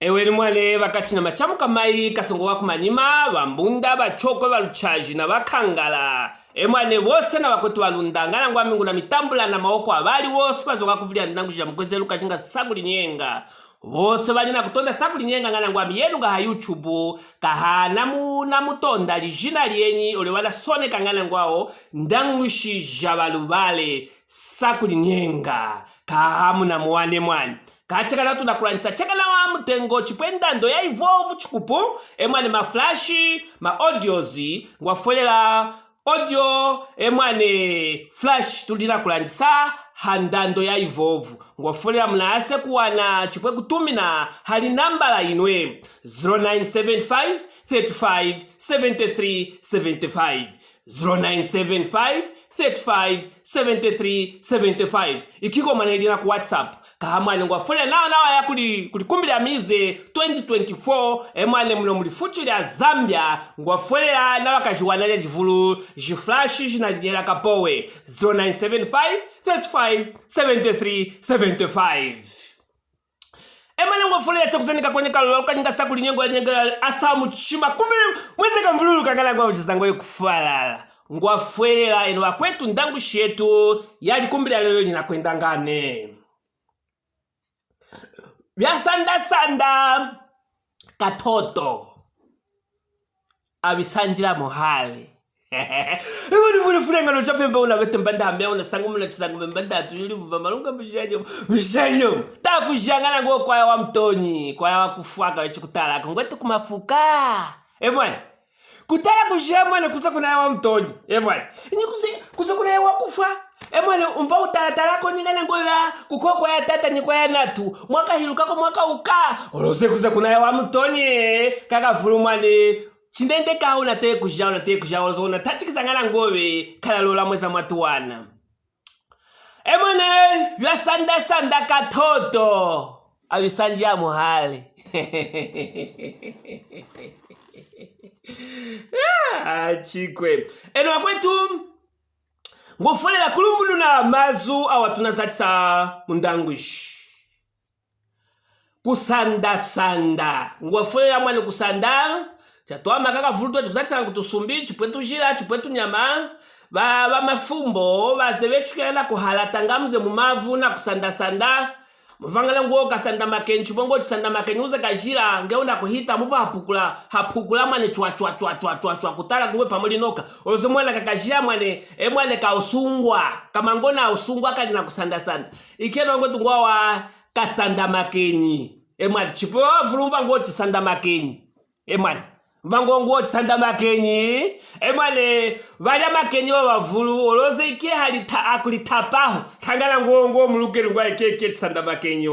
Ewe ni mwane wakati na machamu kamai kasongo waku manima, wambunda, bachoko, waluchaji na wakangala. Mwane wose na wakotu walundangana ngwa mingu na mitambula na maoko wabali wose pazo wakufulia nangu jamkweze luka jinga saguli nyenga. Wose wali na kutonda saguli nyenga ngana ngwa miyenu nga ha YouTube kaha na mutonda lijina lieni ole wala sone kangana ngwao ndangushi jabalubale saguli nyenga kaha muna mwane. Kacheka na tunakulanisa cheka na wa mutengo chipwenda ndo ya evolve chikupu emwane ma flash ma audiozi ngwafolela audio emwane flash tulina kulanisa handando ya evolve ngwafolela mnaase kuwana chipwe kutumina hali namba la inwe 0975 35 73 75 0975 35 73 75 ikiko manelina ku WhatsApp kahamwane ngwafole nawa ya kulikumbila mize 2024 emwane muno mulifuchila Zambia ngwafolela nawa kajiwana ya jivulu jiflash jinalinyela kapowe 0975 35 73 75 emane ngwafolela chakuzanika kwenye kalolo kanyinga sakuli nyengo ya nyengela asamu chima kumbili mweze kamvululu kangala ngwa uchizango yukufalala ngwafolela eno wakwetu ndangu shetu yali kumbila lelo linakwenda ngane Vyasanda katoto abisanjira muhale Ibu furenga no chapemba una betembanda ambia una sangu muna chisangu mbanda tulili vuva malunga mshanyo ta kushangana ngo kwa wa mtonyi kwa wa kufuaka chikutala ngwetu kumafuka bwana kutala kushamana kusa kuna wa mtonyi bwana ni kusa kuna wa kufa mwana umba utalatala ko nyingana ngoya kukoko ya tata ni kwa ya natu mwaka hilukako mwaka uka olose kusa kuna wa mtonyi kaka fulumane chindende ka unateye kuja olozona tachikisangana ngowe kala lola mweza mwatuwana mwana vyasanda katoto abisanjia muhale chikwe eno wakwetu ngofolela kulumbulu na mazu awa tunazatisa mundangwishi kusanda ngofolela mwane kusanda chatoa makaka vulutwa chikuzatisa kutusumbi chipwetu jila chipwetu nyama ba mafumbo bazebechu kena kuhalata ngamuze mumavu na kusanda muvangala nguo kasanda makenchi bongo chisanda makenchi uze kajira ngeunda kuhita muva hapukula mwane chwa kutala kumwe pamuli noka oloze mwana kakajira mwane ka usungwa kama ngona usungwa kali na kusanda ikeno ngo tungwa wa kasanda makenyi mwane chipo vulumba ngo chisanda makenyi mwane vango ngo chisanda makenyi mwane valya makenyi wa vulu oloze ike halita akulitapaho kangala ngo mulukeli ngwa ike chisanda makenyi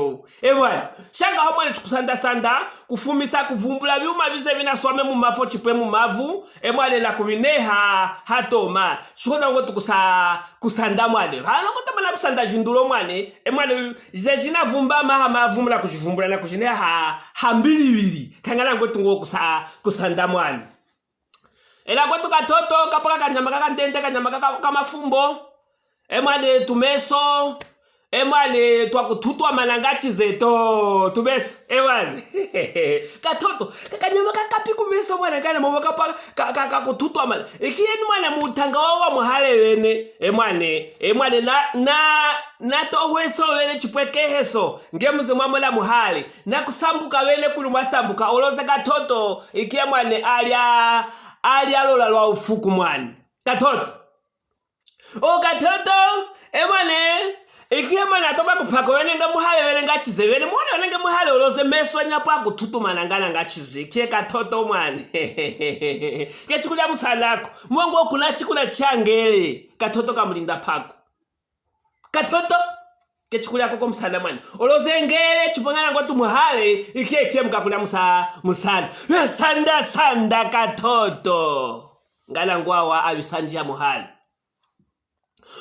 mwane shanga ho mwane chikusanda kufumisa kuvumbula byuma bize binaswame mu mafo chipwe mu mavu mwane na kubineha hatoma shikoda ngo kusanda mwane haloko tamana kusanda jindulo mwane zejina vumba mavu na kujivumbula na kujineha hambilibili kangala ngo tungo kusanda mwana ela kwetu katoto kapaka kanyama kaka ntende kanyama kaka kamafumbo mwane tumeso mwane twakututwa manangachi zeto tumeso mwane katoto kanyama kaka meso mwane kana mwoka kaka kututwa mana ikiyeni mwana mutanga wa muhale wene mwane na toweso wene chipwekeheso ngemuze mwamola muhale na kusambuka wene kulumwa sambuka oloze katoto ikiye mwane alia lola lwa ufuku mwane katoto mwane ikiye mwana atoba kupako wene nga muhale wene nga chize wene mwana wene nga muhale oloze meso nyapa kututuma nangana nga chize kiye katoto mwane kechikulia musanako mwongo kuna chikula changele katoto kamulinda pako katoto kechikulia koko musana mwana oloze ngele chipongana ngo tumuhale ikiye mukakula musana sanda katoto ngala ngwawa abisanjia muhale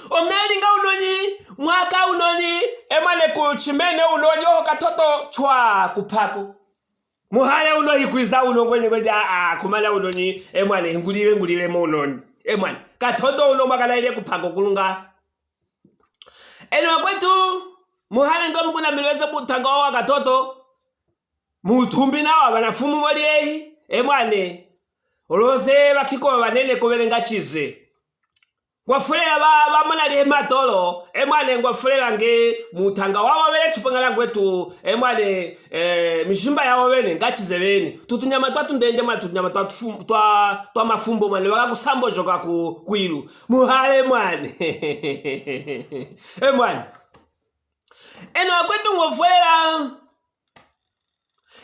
omnalinga unoni mwaka unoni mwane kuchimene unoni katoto chwa kupako muhale unoni kwiza unongwenye kumala unoni mwane ngulile munoni mwane katoto uno mwakala ile kupako kulunga eno kwetu muhale ndo mkuna milweze butanga wa katoto mutumbi nawa banafumu moliehi emwane oloze bakiko banene kobelenga chize ngwafulela bamona lihe matolo emwane ngwafulela nge mutanga wawo bele chipangala gwetu emwane mishimba yawo bene ngachize bene tutunyama twatu ndende mwa tutunyama twa mafumbo mwane bakakusambo joka kwilu muhale mwane emwane eno kwetu ngwafulela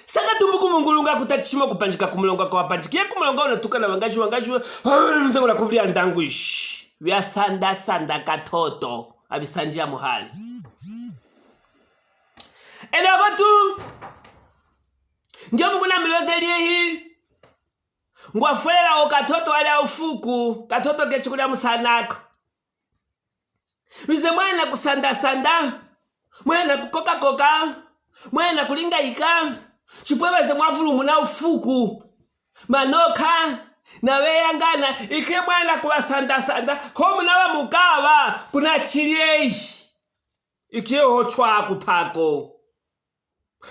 saka tumbuku mungulunga kutachishima kupanjika kumulonga kwa wapanjikia kumulonga unatukana wangashi mzengu na kuvria ndanguishi vya sanda katoto abisanjia muhali ene watu ndio mungu na miloze liehi ngwafuela o katoto wale ufuku katoto kechikulia musanako wize mwana kusanda mwana kukoka mwana kulingaika chipwebeze mwavulu muna ufuku manoka na weyangana ike mwana kuwasanda komu nawa mukava kuna chiliei ike hochwa kupako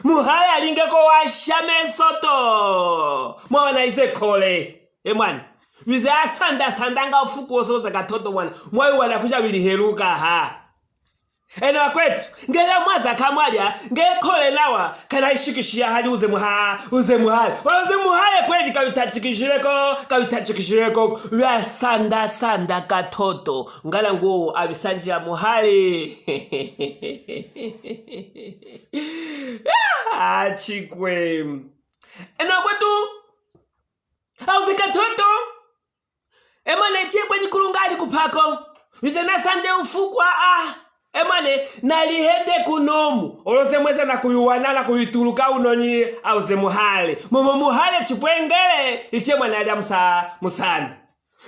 muhaya alingeko washame soto mwana ize kole mwana wize asanda nga ufuku osoza katoto mwana mwayu wana kuja biliheruka ha ene wakwetu ngele mwaza kamwalya ngekole nawa kana ishikishia hali uze muhale kweli kabitachikishireko ya sanda katoto ngala nguo abisanjia muhale achikwe ene wakwetu auze katoto emane tie kwenye kulungali kupako wize na sande ufukwa emane nalihende kunomu olose mwese na kubiwana na kubituluka unoni auze muhale muhale chipwengele iche mwana ali musana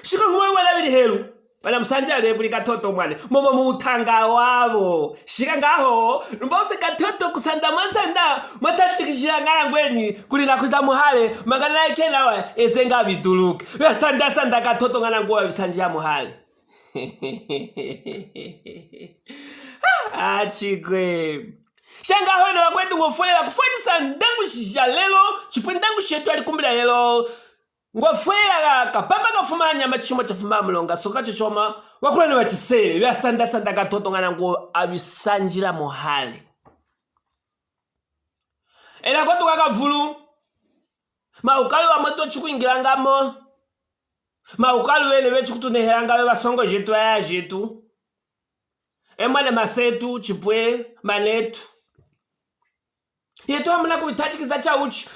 shika mwe wala bilihelu bala musanjale kuli katoto mwane mutanga wabo shika ngaho mbose katoto kusanda masanda matachikishira ngala ngweni kuli na kuza muhale magana yake nawe ezenga bituluka ya sanda katoto ngala ngwa bisanjia muhale achikwe shanga hono wakwetu ngofuela kufanyisa ndangu shisha lelo chipendangu shetu alikumbila lelo ngofuela kapamba kafuma nyama chishoma chafuma mlonga soka chishoma wakulani wachisele ya sanda katoto ngana ngo abisanjila muhale ela kwetu kakavulu maukali wa moto chikuingilangamo maukali wene wechu kutuneheranga we basongo jetu ya jetu emwane masetu chipwe manetu yetu hamuna kubitachikiza cha uchi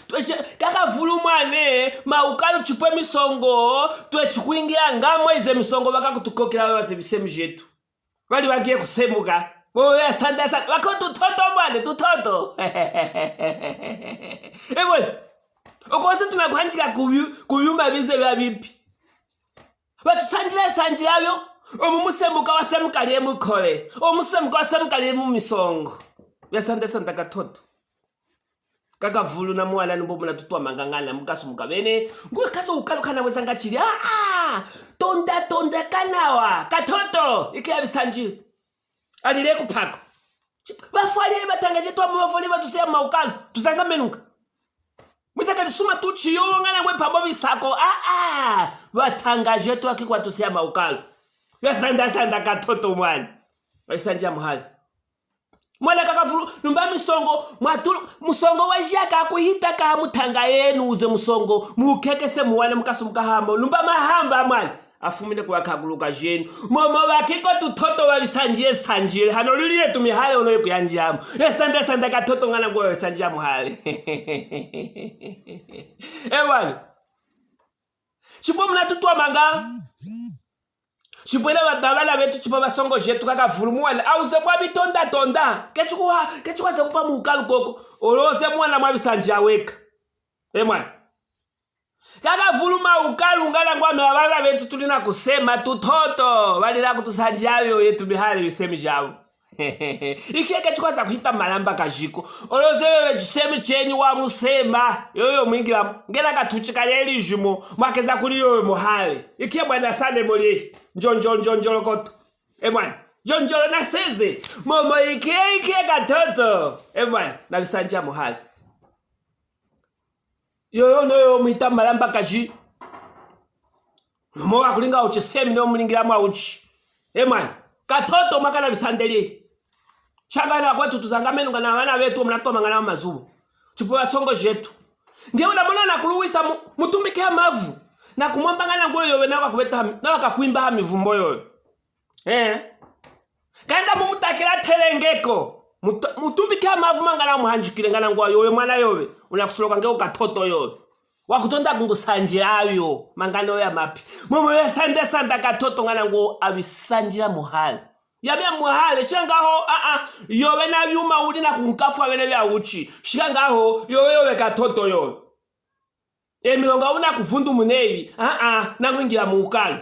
kaka vulu mwane maukali chipwe misongo tuwe chikuingira ngamo ize misongo baka kutukokela we wasebisemu jetu wali wakie kusemuka wewe sanda wako tutoto mwane tutoto emwane ukwase tunakuhanjika kuyuma bize bya bipi batu sanjira byo omumusemuka wasemukaliye mukole omusemuka wasemukaliye mu misongo yasanda katoto kakavulu na mwana nimbo muna tutwa mangangana mukasumuka bene nguwe kaso ukalukana wezanga chili tonda kanawa katoto iki abisanji alile kupako bafali batangaje twa mufali batusia maukalo tuzanga menuka Mwisaka nisuma tuchi yo ngana mwe pambo bisako watangaje tu akikwa tusia maukalo ya sanda katoto mwana waisanja muhali mwana kakafulu numba misongo musongo wajaka akuhita ka mutanga yenu uze musongo mukekese muwane mukasumuka hamba numba mahamba mwana afumile kwa kaguluka jeni momo wakiko tutoto walisanjie hano lilie tumihale unoye kuyanjiamu sanda katoto ngana nguwa wasanjia muhale wani chipo mna tutuwa manga chipwele watabala betu chipo basongo jetu kaka fulumuwane auze mwa bitonda kechukwa se kupa mukalu koko olose mwana mwa bisanjia weka wani kaka vuluma ukalu ngala ngwame wabala betu tulina kusema tutoto walila kutusanjavyo yetu bihali yusemi javu ikieke chukwaza kuhita malamba kajiko olozewe chisemi chenyi wa musema yoyo mwingira ngena katuchika yeli jumo mwakeza kuli yoyo muhale ikie mwana sane moli njonjolo koto mwana njonjolo na seze momo ikie katoto mwana na bisanjia muhale yoyo noyo muhita malamba kaji mowa kulinga uchi semi no mulingira mwa uchi mwana katoto makana bisandeli shangana kwetu tuzangamenu ngana wana wetu mnatoma ngana mazubu chipowa songo jetu ndiye unamona na kuluwisa mutumbike mavu na kumwamba ngana ngoyo yowe na wakubeta na wakakuimba ha mivumbo yoyo kaenda mumutakira telengeko mutumbike mavu mangana muhanjikire ngana ngoyo yowe mwana yowe unakusuloka ngeo katoto yowe wakutonda kungusanjirayo mangano ya mapi mumu yesande sanda katoto ngana ngo abisanjira muhali yabya muhali shangaho yowe na byuma uli na kunkafu abene bya uchi shangaho yowe katoto yowe milonga una kuvundu muneyi na mwingira muukalo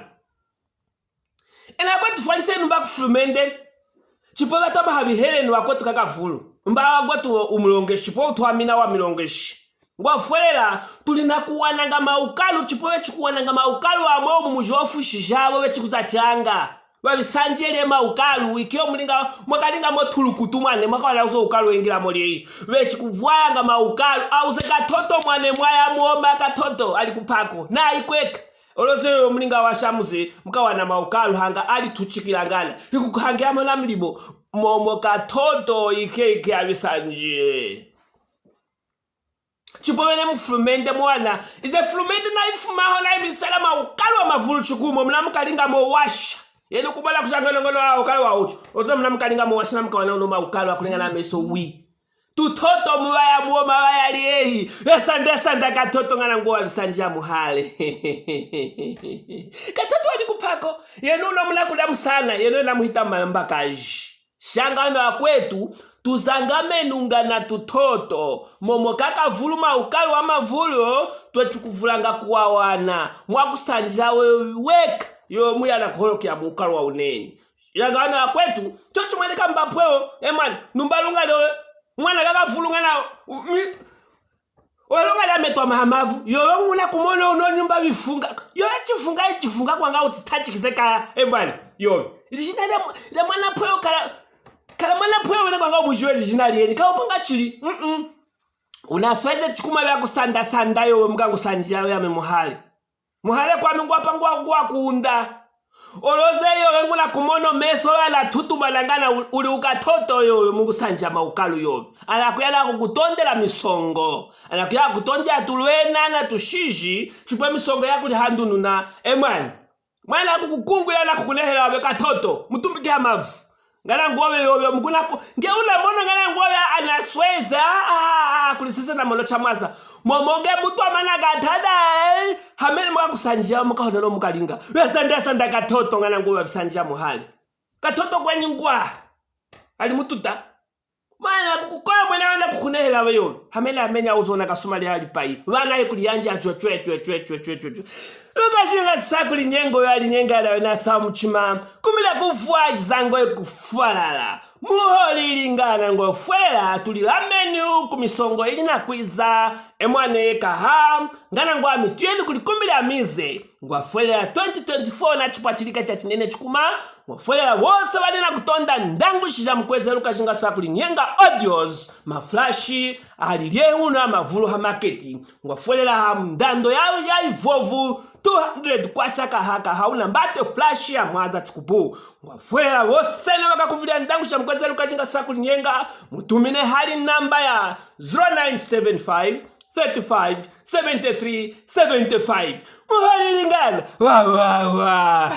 ena kwetu fwanise numba kufumende chipo batoma habiheleni wakwetu kakavulu mba wakwetu umulongeshi chipo utwamina wa milongeshi ngwafuelela tulina kuwananga maukalu chipowe chikuwananga maukalu amwe mumujofu shijawe wechikuza changa wabisanjele maukalu ikio mulinga mwakalinga motulukutu mwane mwakawala uzo ukalu wengira moli wechikuvwanga maukalu auze katoto mwane mwaya muomba katoto alikupako na ikweka oloze mulinga washamuze mukawana maukalu hanga ali tuchikilangana ikukuhangira mona mlibo momo katoto ike abisanje chipomene mflumende mwana ize flumende na ifumaho na imisalama ukalwa mavulu chikumo mnamukalinga mo washa yenu kubala kusangelongolo ukalwa ucho ozo mnamukalinga mo washa namkawana uno ukalwa kulinga na meso wi tutoto muwaya muoma waya liyehi sanda katoto ngana nguwa bisanja muhale katoto wadi kupako yenu uno mnakula sana yenu na muhita malamba kaji shangano akwetu tuzangamenu ngana tutoto momo kakavuluma ukalu wa mavulu twechukuvulanga kuwawana mwakusanjira weka yo muyana kuholokya mukalu wa uneni shangano akwetu chochi mwanika mbapweo mwana numbalunga leo mwana kakavulunga na olonga la metwa mahamavu yo nguna kumono unoni mba bifunga yo chifunga kwanga utitachikizeka bwana yo ilishina le mwana pweo kala mwana pweo wene kwanga umujiwe lijinali yeni kao ponga chili unasweze chukuma vya kusanda yo mgangu sanjia ya memuhale muhale kwa mingu wapangua kuunda oloze yo wenguna kumono meso wala tutu malangana uli ukatoto yo mungu sanjia maukalu yo anakuyana kukutondela misongo anakuyana kutondela tulwena na tushiji chukwe misongo ya kuli handunu na mwana kukukungu ya na kukunehela wabe katoto mutumbike mavu ngana nguobe yobe mkunako ngeuna mono ngana nguobe anasweza kulisisa na mono chamasa momoge mutu amana gatada hamene mwa kusanjia mukahono no mukalinga sanda katoto ngana nguobe bisanjia muhali katoto kwenye ngwa ali mututa mana kukoya mwene wana kukunehela weyo hamene amenya uzona kasumali hali pai wana ekuli yanje achwe Lukashinga sakuli nyengo yali nyenga la na samuchima kumila kufwa zango ekufwalala muholi lingana ngo fwela tulila menu kumisongo ilina kwiza emwane kaha ngana ngo amituyeni kulikumila mize ngo fwela 2024 na chipachilika cha chinene chikuma ngo fwela wose walina kutonda ndangu shija mkweze Lukashinga sakuli nyenga audios maflashi alilie una mavulu ha marketi ngo fwela ha mdando ya ivovu 200 kwa chaka haka hauna mbate flash ya mwaza chukupu ngwafwela wose na wakakuvulia ndangusha mkweze Lukashinga sakuli nyenga mutumine hali namba ya 0975 35 73 75 muhali lingana wa